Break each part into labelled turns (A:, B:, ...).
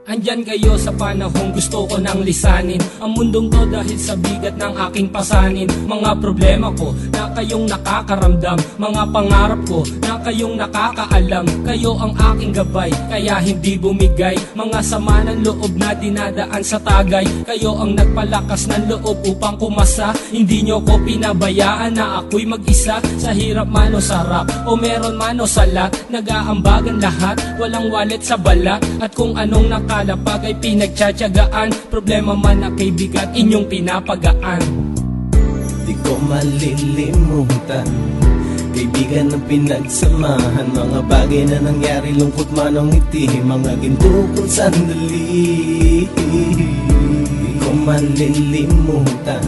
A: Andyan kayo sa panahong gusto ko nang lisanin ang mundong to dahil sa bigat ng aking pasanin. Mga problema ko na kayong nakakaramdam, mga pangarap ko na kayong nakakaalam. Kayo ang aking gabay, kaya hindi bumigay. Mga sama ng loob na dinadaan sa tagay. Kayo ang nagpalakas ng loob upang kumasa. Hindi nyo ko pinabayaan na ako'y mag-isa. Sa hirap man o sarap, o meron man o salat, nag-aambagan lahat, walang walet sa balat. At kung anong nakalapag ay pinagtsatsagaan, problema man na kay bigat, inyong pinapagaan.
B: Di ko malilimutan, kaibigan ng pinagsamahan, mga bagay na nangyari, lungkot man o ngiti, mga ginto kong sandali. Di ko malilimutan,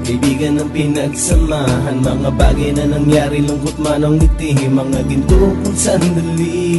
B: kaibigan ng pinagsamahan, mga bagay na nangyari, lungkot man o ngiti, mga ginto kong sandali.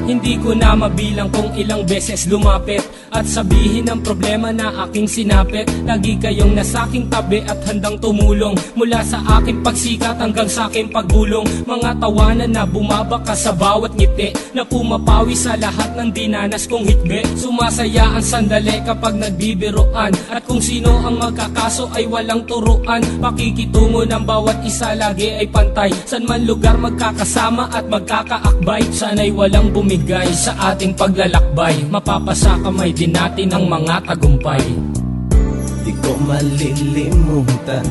A: Hindi ko na mabilang kung ilang beses lumapit at sabihin ang problema na aking sinapit. Lagi kayong nasa aking tabi at handang tumulong, mula sa aking pagsikat hanggang sa aking paggulong. Mga tawanan na bumabaka sa bawat ngiti, na pumapawi sa lahat ng dinanas kong hitbe. Sumasaya ang sandali kapag nagbibiroan, at kung sino ang magkakaso ay walang turuan. Pakikitungo ng bawat isa lagi ay pantay, san man lugar magkakasama at magkakaakbay. Sana'y walang bumigay sa ating paglalakbay, mapapasa kamay din natin ang mga tagumpay.
B: Di ko malilimutan,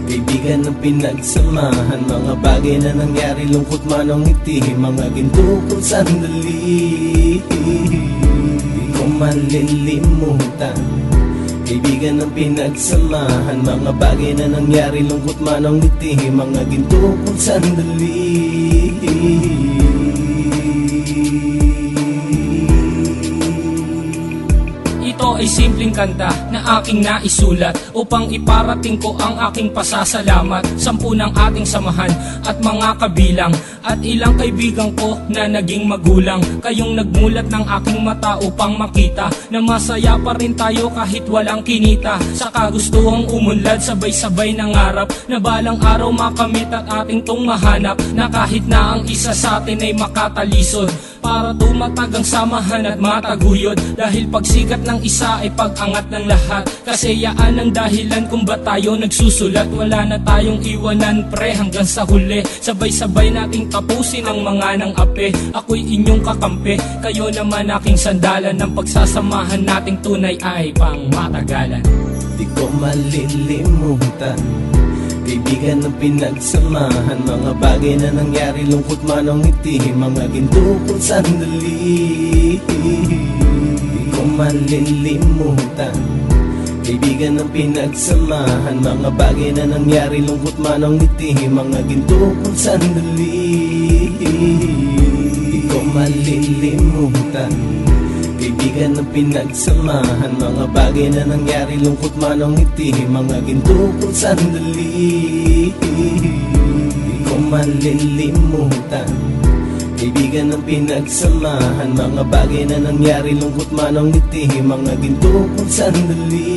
B: kaibigan ng pinagsamahan, mga bagay na nangyari, lungkot man o ngiti, mga ginto kong sandali. Di ko malilimutan, kaibigan ng pinagsamahan, mga bagay na nangyari, lungkot man o ngiti, mga ginto kong sandali.
A: Ito ay simpleng kanta na aking naisulat upang iparating ko ang aking pasasalamat. 10 ng ating samahan at mga kabilang, at ilang kaibigan ko na naging magulang. Kayong nagmulat ng aking mata upang makita na masaya pa rin tayo kahit walang kinita. Sa kagustuhang umunlad, sabay-sabay nangarap na balang araw makamit at ating tong mahanap, na kahit na ang isa sa atin ay makatalisod, para tumatag ang samahan at mataguyod. Dahil pagsikat ng isa ay pag-angat ng lahat, kasi yaan ang dahilan kung ba tayo nagsusulat. Wala na tayong iwanan pre hanggang sa huli, sabay-sabay nating tapusin ang mga nang ape. Ako'y inyong kakampi, kayo naman aking sandalan, ng pagsasamahan nating tunay ay pang matagalan.
B: Di ko malilimutan, kaibigan ng pinagsamahan, mga bagay na nangyari, lungkot man o ngiti, mga ginto kong sandali. Di ko malilimutan, kaibigan ng pinagsamahan, mga bagay na nangyari, lungkot man o ngiti, mga ginto kong sandali. Di ko malilimutan, kaibigan ng pinagsamahan, mga bagay na nangyari, lungkot man o ngiti, mga ginto kong sandali. Di ko malilimutan, kaibigan ng pinagsamahan, mga bagay na nangyari, lungkot man o ngiti, mga ginto kong sandali.